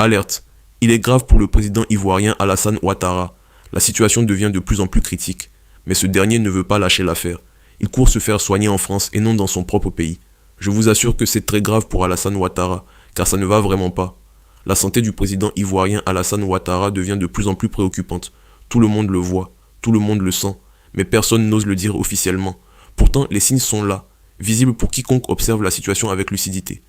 Alerte. Il est grave pour le président ivoirien Alassane Ouattara. La situation devient de plus en plus critique. Mais ce dernier ne veut pas lâcher l'affaire. Il court se faire soigner en France et non dans son propre pays. Je vous assure que c'est très grave pour Alassane Ouattara, car ça ne va vraiment pas. La santé du président ivoirien Alassane Ouattara devient de plus en plus préoccupante. Tout le monde le voit, tout le monde le sent, mais personne n'ose le dire officiellement. Pourtant, les signes sont là, visibles pour quiconque observe la situation avec lucidité.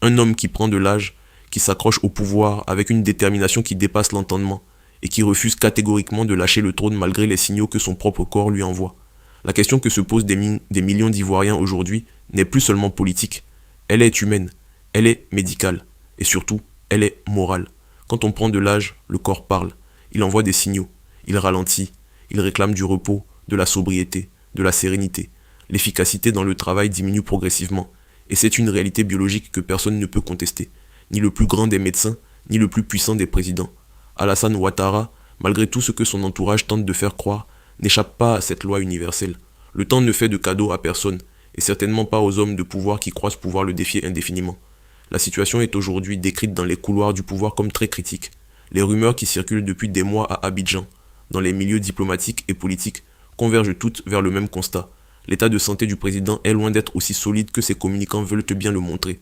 Un homme qui prend de l'âge, qui s'accroche au pouvoir avec une détermination qui dépasse l'entendement, et qui refuse catégoriquement de lâcher le trône malgré les signaux que son propre corps lui envoie. La question que se posent des millions d'Ivoiriens aujourd'hui n'est plus seulement politique, elle est humaine, elle est médicale, et surtout, elle est morale. Quand on prend de l'âge, le corps parle, il envoie des signaux, il ralentit, il réclame du repos, de la sobriété, de la sérénité. L'efficacité dans le travail diminue progressivement, et c'est une réalité biologique que personne ne peut contester, ni le plus grand des médecins, ni le plus puissant des présidents. Alassane Ouattara, malgré tout ce que son entourage tente de faire croire, n'échappe pas à cette loi universelle. Le temps ne fait de cadeau à personne, et certainement pas aux hommes de pouvoir qui croient pouvoir le défier indéfiniment. La situation est aujourd'hui décrite dans les couloirs du pouvoir comme très critique. Les rumeurs qui circulent depuis des mois à Abidjan, dans les milieux diplomatiques et politiques, convergent toutes vers le même constat. L'état de santé du président est loin d'être aussi solide que ses communicants veulent bien le montrer.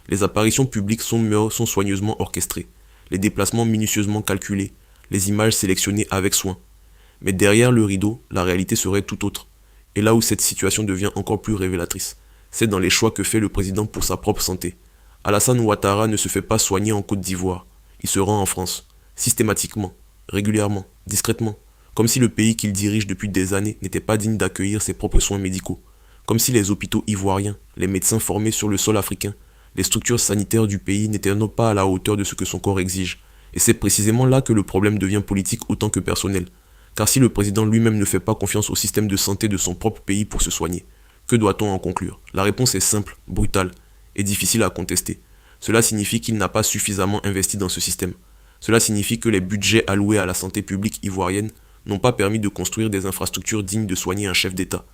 Les apparitions publiques sont soigneusement orchestrées, les déplacements minutieusement calculés, les images sélectionnées avec soin. Mais derrière le rideau, la réalité serait tout autre. Et là où cette situation devient encore plus révélatrice, c'est dans les choix que fait le président pour sa propre santé. Alassane Ouattara ne se fait pas soigner en Côte d'Ivoire. Il se rend en France, systématiquement, régulièrement, discrètement, comme si le pays qu'il dirige depuis des années n'était pas digne d'accueillir ses propres soins médicaux, comme si les hôpitaux ivoiriens, les médecins formés sur le sol africain, les structures sanitaires du pays n'étaient non pas à la hauteur de ce que son corps exige. Et c'est précisément là que le problème devient politique autant que personnel. Car si le président lui-même ne fait pas confiance au système de santé de son propre pays pour se soigner, que doit-on en conclure? La réponse est simple, brutale et difficile à contester. Cela signifie qu'il n'a pas suffisamment investi dans ce système. Cela signifie que les budgets alloués à la santé publique ivoirienne n'ont pas permis de construire des infrastructures dignes de soigner un chef d'État.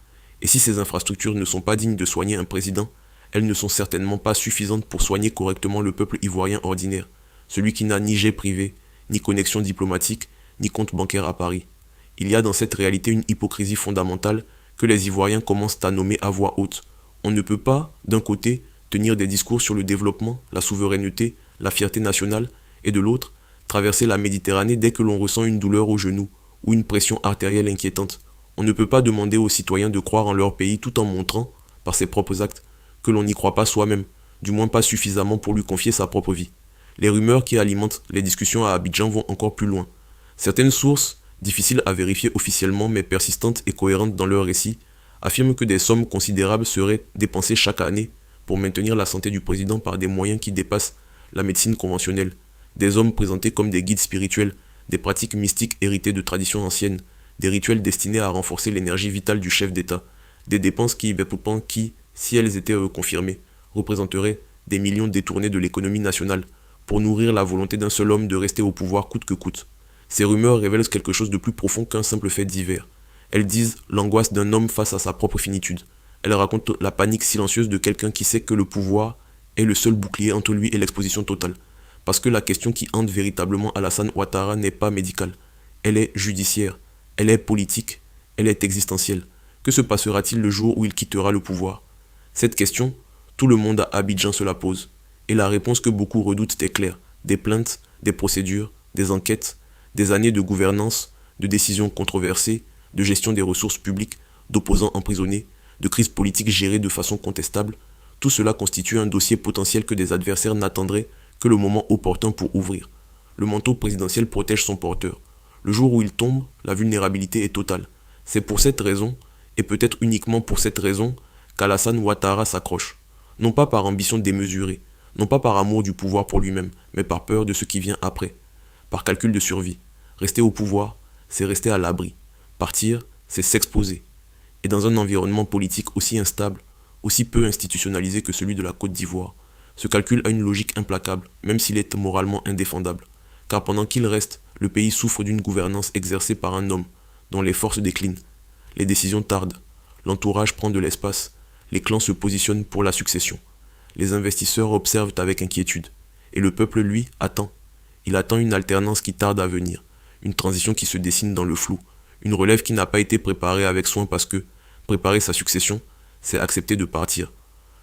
Et si ces infrastructures ne sont pas dignes de soigner un président, elles ne sont certainement pas suffisantes pour soigner correctement le peuple ivoirien ordinaire, celui qui n'a ni jet privé, ni connexion diplomatique, ni compte bancaire à Paris. Il y a dans cette réalité une hypocrisie fondamentale que les Ivoiriens commencent à nommer à voix haute. On ne peut pas, d'un côté, tenir des discours sur le développement, la souveraineté, la fierté nationale, et de l'autre, traverser la Méditerranée dès que l'on ressent une douleur au genou ou une pression artérielle inquiétante. On ne peut pas demander aux citoyens de croire en leur pays tout en montrant, par ses propres actes, que l'on n'y croit pas soi-même, du moins pas suffisamment pour lui confier sa propre vie. Les rumeurs qui alimentent les discussions à Abidjan vont encore plus loin. Certaines sources, difficiles à vérifier officiellement mais persistantes et cohérentes dans leur récit, affirment que des sommes considérables seraient dépensées chaque année pour maintenir la santé du président par des moyens qui dépassent la médecine conventionnelle. Des hommes présentés comme des guides spirituels, des pratiques mystiques héritées de traditions anciennes, des rituels destinés à renforcer l'énergie vitale du chef d'État, des dépenses qui, si elles étaient confirmées, représenteraient des millions détournés de l'économie nationale pour nourrir la volonté d'un seul homme de rester au pouvoir coûte que coûte. Ces rumeurs révèlent quelque chose de plus profond qu'un simple fait divers. Elles disent l'angoisse d'un homme face à sa propre finitude. Elles racontent la panique silencieuse de quelqu'un qui sait que le pouvoir est le seul bouclier entre lui et l'exposition totale. Parce que la question qui hante véritablement Alassane Ouattara n'est pas médicale. Elle est judiciaire, elle est politique, elle est existentielle. Que se passera-t-il le jour où il quittera le pouvoir? Cette question, tout le monde à Abidjan se la pose. Et la réponse que beaucoup redoutent est claire. Des plaintes, des procédures, des enquêtes, des années de gouvernance, de décisions controversées, de gestion des ressources publiques, d'opposants emprisonnés, de crises politiques gérées de façon contestable, tout cela constitue un dossier potentiel que des adversaires n'attendraient que le moment opportun pour ouvrir. Le manteau présidentiel protège son porteur. Le jour où il tombe, la vulnérabilité est totale. C'est pour cette raison, et peut-être uniquement pour cette raison, qu'Alassane Ouattara s'accroche. Non pas par ambition démesurée, non pas par amour du pouvoir pour lui-même, mais par peur de ce qui vient après, par calcul de survie. Rester au pouvoir, c'est rester à l'abri. Partir, c'est s'exposer. Et dans un environnement politique aussi instable, aussi peu institutionnalisé que celui de la Côte d'Ivoire, ce calcul a une logique implacable, même s'il est moralement indéfendable. Car pendant qu'il reste, le pays souffre d'une gouvernance exercée par un homme, dont les forces déclinent. Les décisions tardent, l'entourage prend de l'espace, les clans se positionnent pour la succession. Les investisseurs observent avec inquiétude, et le peuple, lui, attend. Il attend une alternance qui tarde à venir, une transition qui se dessine dans le flou, une relève qui n'a pas été préparée avec soin parce que préparer sa succession, c'est accepter de partir.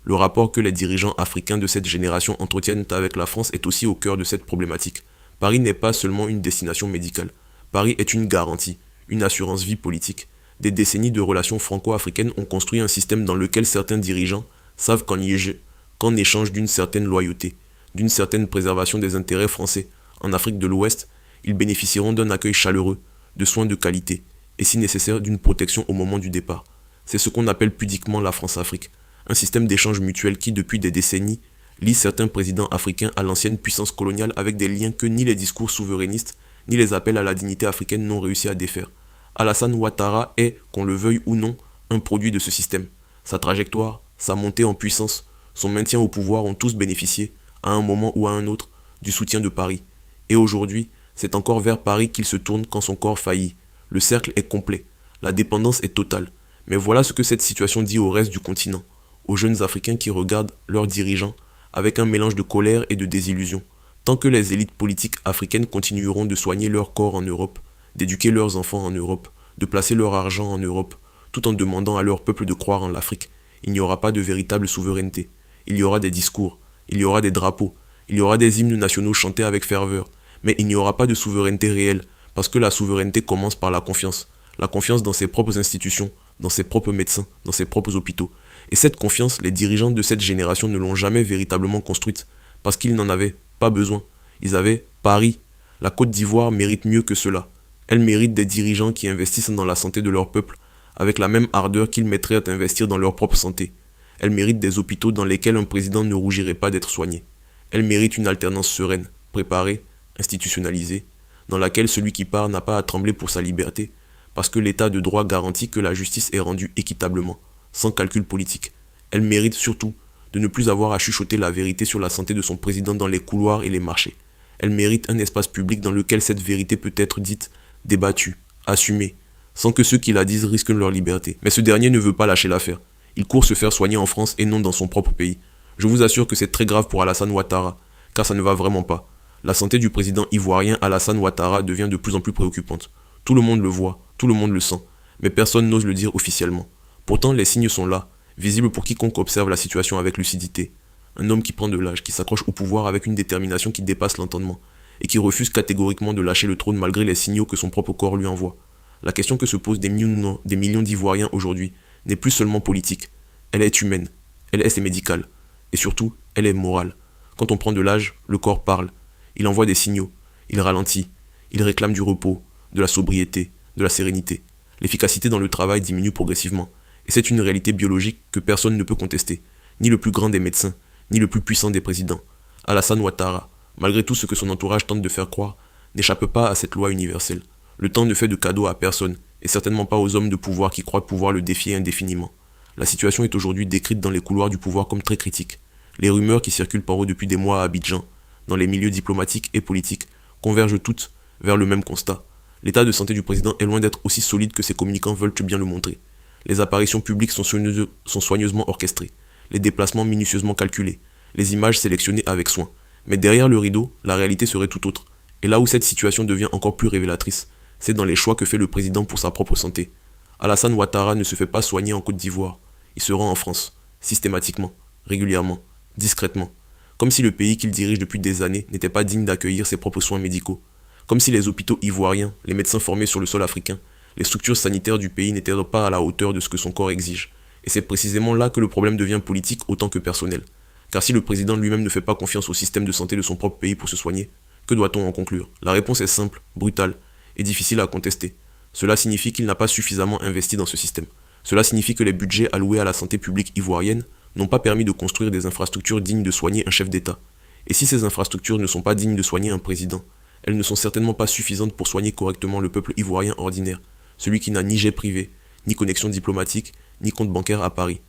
Le rapport que les dirigeants africains de cette génération entretiennent avec la France est aussi au cœur de cette problématique. Paris n'est pas seulement une destination médicale. Paris est une garantie, une assurance vie politique. Des décennies de relations franco-africaines ont construit un système dans lequel certains dirigeants savent qu'en échange d'une certaine loyauté, d'une certaine préservation des intérêts français en Afrique de l'Ouest, ils bénéficieront d'un accueil chaleureux, de soins de qualité, et si nécessaire d'une protection au moment du départ. C'est ce qu'on appelle pudiquement la France-Afrique, un système d'échange mutuel qui, depuis des décennies, lie certains présidents africains à l'ancienne puissance coloniale avec des liens que ni les discours souverainistes, ni les appels à la dignité africaine n'ont réussi à défaire. Alassane Ouattara est, qu'on le veuille ou non, un produit de ce système. Sa trajectoire, sa montée en puissance, son maintien au pouvoir ont tous bénéficié, à un moment ou à un autre, du soutien de Paris. Et aujourd'hui, c'est encore vers Paris qu'il se tourne quand son corps faillit. Le cercle est complet, la dépendance est totale. Mais voilà ce que cette situation dit au reste du continent, aux jeunes Africains qui regardent leurs dirigeants avec un mélange de colère et de désillusion. Tant que les élites politiques africaines continueront de soigner leur corps en Europe, d'éduquer leurs enfants en Europe, de placer leur argent en Europe, tout en demandant à leur peuple de croire en l'Afrique, il n'y aura pas de véritable souveraineté. Il y aura des discours, il y aura des drapeaux, il y aura des hymnes nationaux chantés avec ferveur, mais il n'y aura pas de souveraineté réelle, parce que la souveraineté commence par la confiance dans ses propres institutions, dans ses propres médecins, dans ses propres hôpitaux. Et cette confiance, les dirigeants de cette génération ne l'ont jamais véritablement construite, parce qu'ils n'en avaient pas besoin. Ils avaient Paris. La Côte d'Ivoire mérite mieux que cela. Elle mérite des dirigeants qui investissent dans la santé de leur peuple, avec la même ardeur qu'ils mettraient à investir dans leur propre santé. Elle mérite des hôpitaux dans lesquels un président ne rougirait pas d'être soigné. Elle mérite une alternance sereine, préparée, institutionnalisée, dans laquelle celui qui part n'a pas à trembler pour sa liberté, parce que l'état de droit garantit que la justice est rendue équitablement, sans calcul politique. Elle mérite surtout de ne plus avoir à chuchoter la vérité sur la santé de son président dans les couloirs et les marchés. Elle mérite un espace public dans lequel cette vérité peut être dite, débattue, assumée, sans que ceux qui la disent risquent leur liberté. Mais ce dernier ne veut pas lâcher l'affaire. Il court se faire soigner en France et non dans son propre pays. Je vous assure que c'est très grave pour Alassane Ouattara, car ça ne va vraiment pas. La santé du président ivoirien Alassane Ouattara devient de plus en plus préoccupante. Tout le monde le voit, tout le monde le sent, mais personne n'ose le dire officiellement. Pourtant, les signes sont là, visibles pour quiconque observe la situation avec lucidité. Un homme qui prend de l'âge, qui s'accroche au pouvoir avec une détermination qui dépasse l'entendement, et qui refuse catégoriquement de lâcher le trône malgré les signaux que son propre corps lui envoie. La question que se posent des millions d'Ivoiriens aujourd'hui n'est plus seulement politique. Elle est humaine, elle est médicale, et surtout, elle est morale. Quand on prend de l'âge, le corps parle. Il envoie des signaux, il ralentit, il réclame du repos, de la sobriété, de la sérénité. L'efficacité dans le travail diminue progressivement, et c'est une réalité biologique que personne ne peut contester, ni le plus grand des médecins, ni le plus puissant des présidents. Alassane Ouattara, malgré tout ce que son entourage tente de faire croire, n'échappe pas à cette loi universelle. Le temps ne fait de cadeau à personne, et certainement pas aux hommes de pouvoir qui croient pouvoir le défier indéfiniment. La situation est aujourd'hui décrite dans les couloirs du pouvoir comme très critique. Les rumeurs qui circulent par eux depuis des mois à Abidjan, dans les milieux diplomatiques et politiques, convergent toutes vers le même constat. L'état de santé du président est loin d'être aussi solide que ses communicants veulent bien le montrer. Les apparitions publiques sont soigneusement orchestrées, les déplacements minutieusement calculés, les images sélectionnées avec soin. Mais derrière le rideau, la réalité serait tout autre. Et là où cette situation devient encore plus révélatrice, c'est dans les choix que fait le président pour sa propre santé. Alassane Ouattara ne se fait pas soigner en Côte d'Ivoire. Il se rend en France, systématiquement, régulièrement, discrètement. Comme si le pays qu'il dirige depuis des années n'était pas digne d'accueillir ses propres soins médicaux. Comme si les hôpitaux ivoiriens, les médecins formés sur le sol africain, les structures sanitaires du pays n'étaient pas à la hauteur de ce que son corps exige. Et c'est précisément là que le problème devient politique autant que personnel. Car si le président lui-même ne fait pas confiance au système de santé de son propre pays pour se soigner, que doit-on en conclure? La réponse est simple, brutale et difficile à contester. Cela signifie qu'il n'a pas suffisamment investi dans ce système. Cela signifie que les budgets alloués à la santé publique ivoirienne n'ont pas permis de construire des infrastructures dignes de soigner un chef d'État. Et si ces infrastructures ne sont pas dignes de soigner un président, elles ne sont certainement pas suffisantes pour soigner correctement le peuple ivoirien ordinaire, celui qui n'a ni jet privé, ni connexion diplomatique, ni compte bancaire à Paris.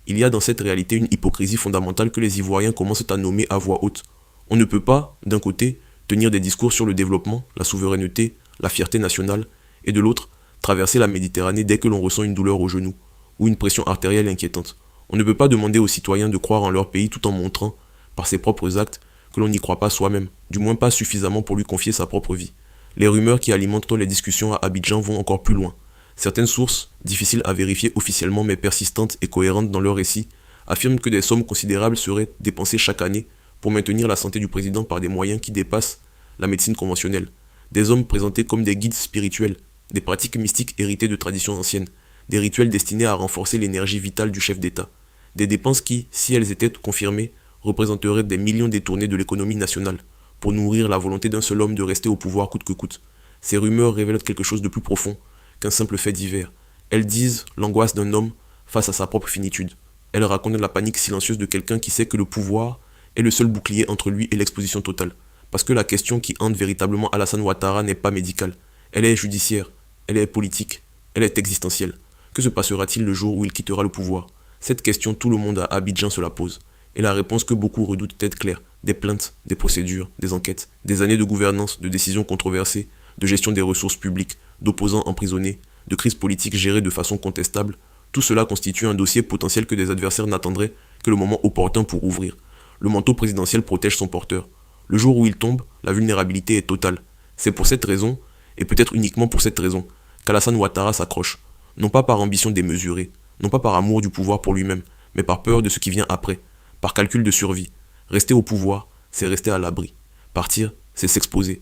Il y a dans cette réalité une hypocrisie fondamentale que les Ivoiriens commencent à nommer à voix haute. On ne peut pas, d'un côté, tenir des discours sur le développement, la souveraineté, la fierté nationale, et de l'autre, traverser la Méditerranée dès que l'on ressent une douleur au genou, ou une pression artérielle inquiétante. On ne peut pas demander aux citoyens de croire en leur pays tout en montrant, par ses propres actes, que l'on n'y croit pas soi-même, du moins pas suffisamment pour lui confier sa propre vie. Les rumeurs qui alimentent les discussions à Abidjan vont encore plus loin. Certaines sources, difficiles à vérifier officiellement mais persistantes et cohérentes dans leur récit, affirment que des sommes considérables seraient dépensées chaque année pour maintenir la santé du président par des moyens qui dépassent la médecine conventionnelle. Des hommes présentés comme des guides spirituels, des pratiques mystiques héritées de traditions anciennes, des rituels destinés à renforcer l'énergie vitale du chef d'État. Des dépenses qui, si elles étaient confirmées, représenteraient des millions détournés de l'économie nationale, pour nourrir la volonté d'un seul homme de rester au pouvoir coûte que coûte. Ces rumeurs révèlent quelque chose de plus profond qu'un simple fait divers. Elles disent l'angoisse d'un homme face à sa propre finitude. Elles racontent la panique silencieuse de quelqu'un qui sait que le pouvoir est le seul bouclier entre lui et l'exposition totale. Parce que la question qui hante véritablement Alassane Ouattara n'est pas médicale. Elle est judiciaire, elle est politique, elle est existentielle. Que se passera-t-il le jour où il quittera le pouvoir? Cette question, tout le monde à Abidjan se la pose. Et la réponse que beaucoup redoutent est claire. Des plaintes, des procédures, des enquêtes, des années de gouvernance, de décisions controversées, de gestion des ressources publiques, d'opposants emprisonnés, de crises politiques gérées de façon contestable. Tout cela constitue un dossier potentiel que des adversaires n'attendraient que le moment opportun pour ouvrir. Le manteau présidentiel protège son porteur. Le jour où il tombe, la vulnérabilité est totale. C'est pour cette raison, et peut-être uniquement pour cette raison, qu'Alassane Ouattara s'accroche. Non pas par ambition démesurée, non pas par amour du pouvoir pour lui-même, mais par peur de ce qui vient après, par calcul de survie. Rester au pouvoir, c'est rester à l'abri. Partir, c'est s'exposer.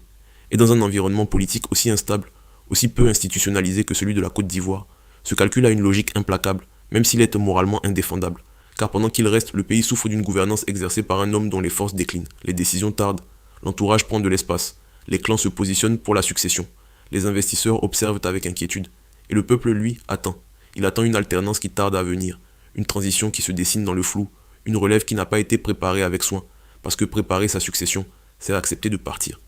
Et dans un environnement politique aussi instable, aussi peu institutionnalisé que celui de la Côte d'Ivoire, ce calcul a une logique implacable, même s'il est moralement indéfendable. Car pendant qu'il reste, le pays souffre d'une gouvernance exercée par un homme dont les forces déclinent, les décisions tardent, l'entourage prend de l'espace, les clans se positionnent pour la succession, les investisseurs observent avec inquiétude, et le peuple, lui, attend. Il attend une alternance qui tarde à venir, une transition qui se dessine dans le flou, une relève qui n'a pas été préparée avec soin, parce que préparer sa succession, c'est accepter de partir.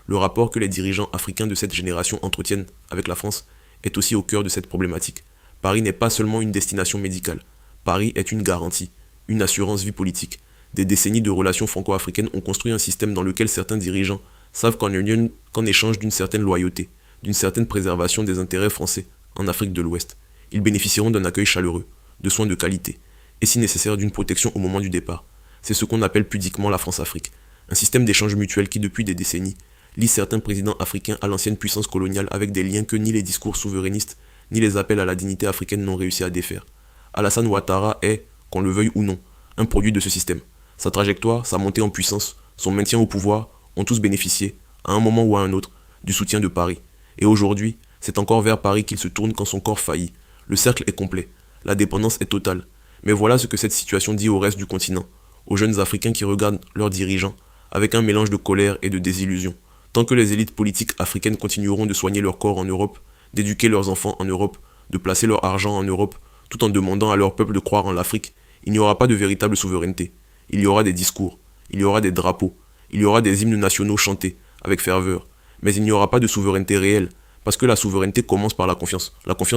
Le rapport que les dirigeants africains de cette génération entretiennent avec la France est aussi au cœur de cette problématique. Paris n'est pas seulement une destination médicale. Paris est une garantie, une assurance vie politique. Des décennies de relations franco-africaines ont construit un système dans lequel certains dirigeants savent qu'en échange d'une certaine loyauté, d'une certaine préservation des intérêts français en Afrique de l'Ouest, ils bénéficieront d'un accueil chaleureux, de soins de qualité, et si nécessaire d'une protection au moment du départ. C'est ce qu'on appelle pudiquement la France-Afrique, un système d'échange mutuel qui depuis des décennies lie certains présidents africains à l'ancienne puissance coloniale avec des liens que ni les discours souverainistes ni les appels à la dignité africaine n'ont réussi à défaire. Alassane Ouattara est, qu'on le veuille ou non, un produit de ce système. Sa trajectoire, sa montée en puissance, son maintien au pouvoir ont tous bénéficié, à un moment ou à un autre, du soutien de Paris. Et aujourd'hui, c'est encore vers Paris qu'il se tourne quand son corps faillit. Le cercle est complet, la dépendance est totale. Mais voilà ce que cette situation dit au reste du continent, aux jeunes Africains qui regardent leurs dirigeants avec un mélange de colère et de désillusion. Tant que les élites politiques africaines continueront de soigner leur corps en Europe, d'éduquer leurs enfants en Europe, de placer leur argent en Europe, tout en demandant à leur peuple de croire en l'Afrique, il n'y aura pas de véritable souveraineté. Il y aura des discours, il y aura des drapeaux, il y aura des hymnes nationaux chantés avec ferveur, mais il n'y aura pas de souveraineté réelle, parce que la souveraineté commence par la confiance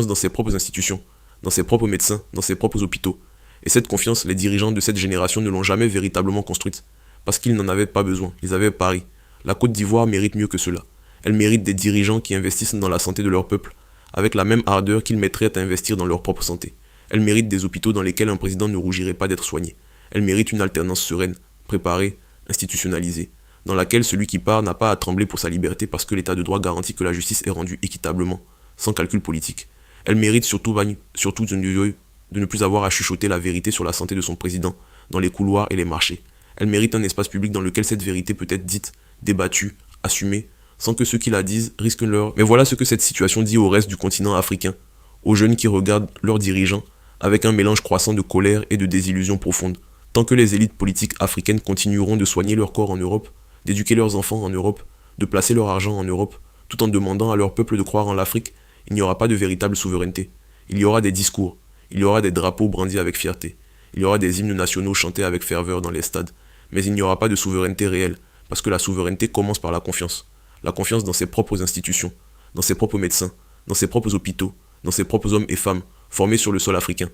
dans ses propres institutions, dans ses propres médecins, dans ses propres hôpitaux. Et cette confiance, les dirigeants de cette génération ne l'ont jamais véritablement construite, parce qu'ils n'en avaient pas besoin, ils avaient Paris. La Côte d'Ivoire mérite mieux que cela. Elle mérite des dirigeants qui investissent dans la santé de leur peuple, avec la même ardeur qu'ils mettraient à investir dans leur propre santé. Elle mérite des hôpitaux dans lesquels un président ne rougirait pas d'être soigné. Elle mérite une alternance sereine, préparée, institutionnalisée, dans laquelle celui qui part n'a pas à trembler pour sa liberté parce que l'état de droit garantit que la justice est rendue équitablement, sans calcul politique. Elle mérite surtout de ne plus avoir à chuchoter la vérité sur la santé de son président dans les couloirs et les marchés. Elle mérite un espace public dans lequel cette vérité peut être dite, débattue, assumée, sans que ceux qui la disent risquent leur... Mais voilà ce que cette situation dit au reste du continent africain, aux jeunes qui regardent leurs dirigeants avec un mélange croissant de colère et de désillusion profonde. Tant que les élites politiques africaines continueront de soigner leur corps en Europe, d'éduquer leurs enfants en Europe, de placer leur argent en Europe, tout en demandant à leur peuple de croire en l'Afrique, il n'y aura pas de véritable souveraineté. Il y aura des discours, il y aura des drapeaux brandis avec fierté, il y aura des hymnes nationaux chantés avec ferveur dans les stades, mais il n'y aura pas de souveraineté réelle, parce que la souveraineté commence par la confiance dans ses propres institutions, dans ses propres médecins, dans ses propres hôpitaux, dans ses propres hommes et femmes, formés sur le sol africain.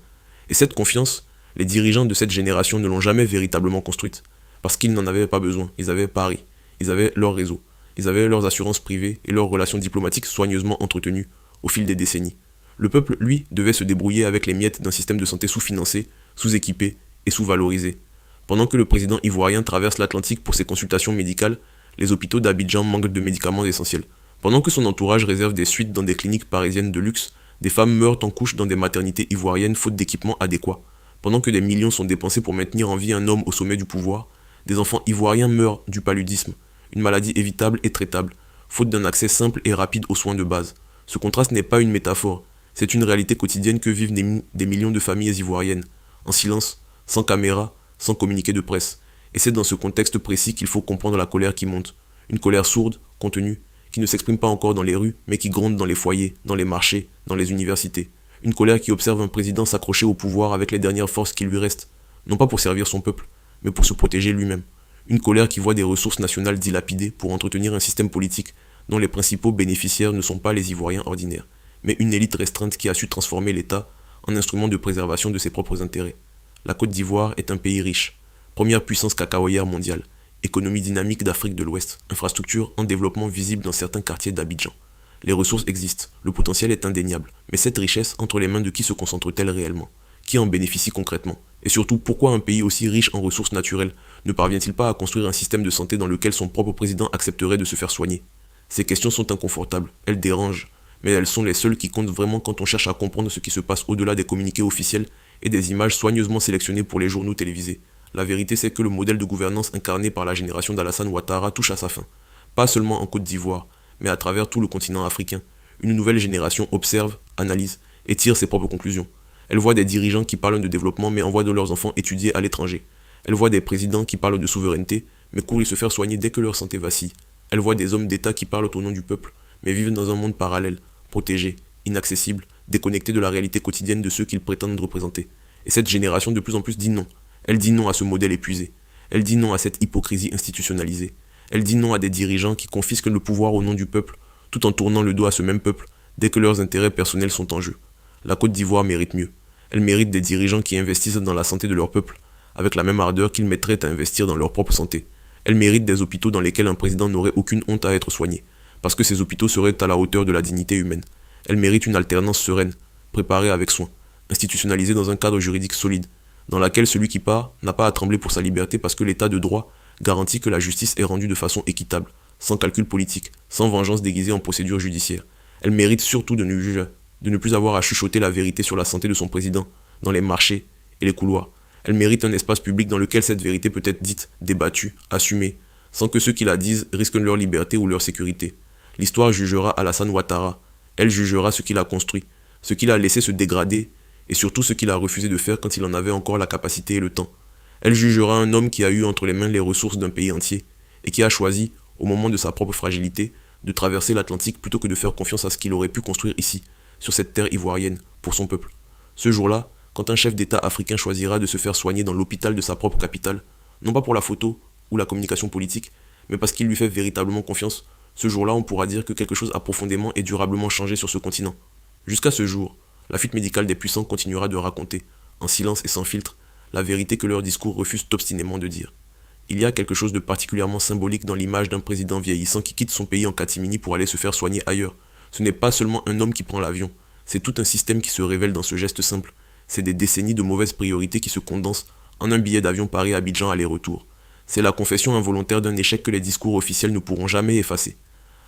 Et cette confiance, les dirigeants de cette génération ne l'ont jamais véritablement construite, parce qu'ils n'en avaient pas besoin, ils avaient Paris, ils avaient leur réseau, ils avaient leurs assurances privées et leurs relations diplomatiques soigneusement entretenues au fil des décennies. Le peuple, lui, devait se débrouiller avec les miettes d'un système de santé sous-financé, sous-équipé et sous-valorisé. Pendant que le président ivoirien traverse l'Atlantique pour ses consultations médicales, les hôpitaux d'Abidjan manquent de médicaments essentiels. Pendant que son entourage réserve des suites dans des cliniques parisiennes de luxe, des femmes meurent en couche dans des maternités ivoiriennes faute d'équipements adéquats. Pendant que des millions sont dépensés pour maintenir en vie un homme au sommet du pouvoir, des enfants ivoiriens meurent du paludisme, une maladie évitable et traitable, faute d'un accès simple et rapide aux soins de base. Ce contraste n'est pas une métaphore, c'est une réalité quotidienne que vivent des millions de familles ivoiriennes, en silence, sans caméra, sans communiqué de presse. Et c'est dans ce contexte précis qu'il faut comprendre la colère qui monte. Une colère sourde, contenue, qui ne s'exprime pas encore dans les rues, mais qui gronde dans les foyers, dans les marchés, dans les universités. Une colère qui observe un président s'accrocher au pouvoir avec les dernières forces qui lui restent, non pas pour servir son peuple, mais pour se protéger lui-même. Une colère qui voit des ressources nationales dilapidées pour entretenir un système politique dont les principaux bénéficiaires ne sont pas les Ivoiriens ordinaires, mais une élite restreinte qui a su transformer l'État en instrument de préservation de ses propres intérêts. La Côte d'Ivoire est un pays riche, première puissance cacaoyère mondiale, économie dynamique d'Afrique de l'Ouest, infrastructure en développement visible dans certains quartiers d'Abidjan. Les ressources existent, le potentiel est indéniable, mais cette richesse entre les mains de qui se concentre-t-elle réellement? Qui en bénéficie concrètement? Et surtout, pourquoi un pays aussi riche en ressources naturelles ne parvient-il pas à construire un système de santé dans lequel son propre président accepterait de se faire soigner? Ces questions sont inconfortables, elles dérangent, mais elles sont les seules qui comptent vraiment quand on cherche à comprendre ce qui se passe au-delà des communiqués officiels et des images soigneusement sélectionnées pour les journaux télévisés. La vérité, c'est que le modèle de gouvernance incarné par la génération d'Alassane Ouattara touche à sa fin. Pas seulement en Côte d'Ivoire, mais à travers tout le continent africain. Une nouvelle génération observe, analyse et tire ses propres conclusions. Elle voit des dirigeants qui parlent de développement mais envoient de leurs enfants étudier à l'étranger. Elle voit des présidents qui parlent de souveraineté mais courent y se faire soigner dès que leur santé vacille. Elle voit des hommes d'État qui parlent au nom du peuple mais vivent dans un monde parallèle, protégé, inaccessible, déconnecté de la réalité quotidienne de ceux qu'ils prétendent représenter. Et cette génération de plus en plus dit non. Elle dit non à ce modèle épuisé. Elle dit non à cette hypocrisie institutionnalisée. Elle dit non à des dirigeants qui confisquent le pouvoir au nom du peuple, tout en tournant le dos à ce même peuple dès que leurs intérêts personnels sont en jeu. La Côte d'Ivoire mérite mieux. Elle mérite des dirigeants qui investissent dans la santé de leur peuple, avec la même ardeur qu'ils mettraient à investir dans leur propre santé. Elle mérite des hôpitaux dans lesquels un président n'aurait aucune honte à être soigné, parce que ces hôpitaux seraient à la hauteur de la dignité humaine. Elle mérite une alternance sereine, préparée avec soin, institutionnalisée dans un cadre juridique solide, dans laquelle celui qui part n'a pas à trembler pour sa liberté parce que l'état de droit garantit que la justice est rendue de façon équitable, sans calcul politique, sans vengeance déguisée en procédure judiciaire. Elle mérite surtout de ne plus avoir à chuchoter la vérité sur la santé de son président, dans les marchés et les couloirs. Elle mérite un espace public dans lequel cette vérité peut être dite, débattue, assumée, sans que ceux qui la disent risquent leur liberté ou leur sécurité. L'histoire jugera Alassane Ouattara, elle jugera ce qu'il a construit, ce qu'il a laissé se dégrader, et surtout ce qu'il a refusé de faire quand il en avait encore la capacité et le temps. Elle jugera un homme qui a eu entre les mains les ressources d'un pays entier, et qui a choisi, au moment de sa propre fragilité, de traverser l'Atlantique plutôt que de faire confiance à ce qu'il aurait pu construire ici, sur cette terre ivoirienne, pour son peuple. Ce jour-là, quand un chef d'État africain choisira de se faire soigner dans l'hôpital de sa propre capitale, non pas pour la photo ou la communication politique, mais parce qu'il lui fait véritablement confiance, ce jour-là on pourra dire que quelque chose a profondément et durablement changé sur ce continent. Jusqu'à ce jour, la fuite médicale des puissants continuera de raconter, en silence et sans filtre, la vérité que leurs discours refusent obstinément de dire. Il y a quelque chose de particulièrement symbolique dans l'image d'un président vieillissant qui quitte son pays en catimini pour aller se faire soigner ailleurs. Ce n'est pas seulement un homme qui prend l'avion, c'est tout un système qui se révèle dans ce geste simple. C'est des décennies de mauvaises priorités qui se condensent en un billet d'avion Paris-Abidjan aller-retour. C'est la confession involontaire d'un échec que les discours officiels ne pourront jamais effacer.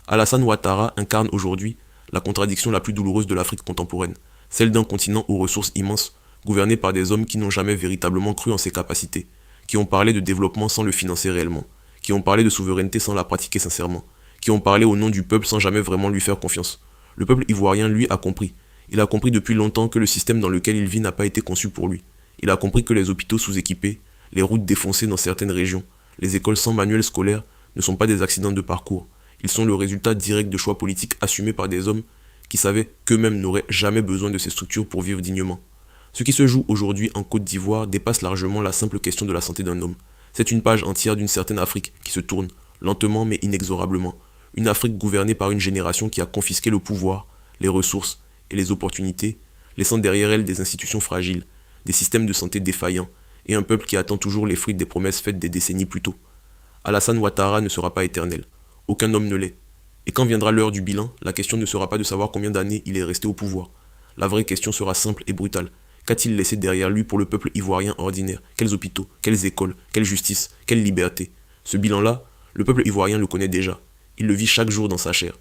Alassane Ouattara incarne aujourd'hui la contradiction la plus douloureuse de l'Afrique contemporaine, celle d'un continent aux ressources immenses, gouverné par des hommes qui n'ont jamais véritablement cru en ses capacités, qui ont parlé de développement sans le financer réellement, qui ont parlé de souveraineté sans la pratiquer sincèrement, qui ont parlé au nom du peuple sans jamais vraiment lui faire confiance. Le peuple ivoirien, lui, a compris. Il a compris depuis longtemps que le système dans lequel il vit n'a pas été conçu pour lui. Il a compris que les hôpitaux sous-équipés, les routes défoncées dans certaines régions, les écoles sans manuel scolaire ne sont pas des accidents de parcours. Ils sont le résultat direct de choix politiques assumés par des hommes qui savaient qu'eux-mêmes n'auraient jamais besoin de ces structures pour vivre dignement. Ce qui se joue aujourd'hui en Côte d'Ivoire dépasse largement la simple question de la santé d'un homme. C'est une page entière d'une certaine Afrique qui se tourne, lentement mais inexorablement. Une Afrique gouvernée par une génération qui a confisqué le pouvoir, les ressources et les opportunités, laissant derrière elle des institutions fragiles, des systèmes de santé défaillants, et un peuple qui attend toujours les fruits des promesses faites des décennies plus tôt. Alassane Ouattara ne sera pas éternel. Aucun homme ne l'est. Et quand viendra l'heure du bilan, la question ne sera pas de savoir combien d'années il est resté au pouvoir. La vraie question sera simple et brutale. Qu'a-t-il laissé derrière lui pour le peuple ivoirien ordinaire? Quels hôpitaux? Quelles écoles? Quelle justice? Quelle liberté? Ce bilan-là, le peuple ivoirien le connaît déjà. Il le vit chaque jour dans sa chair.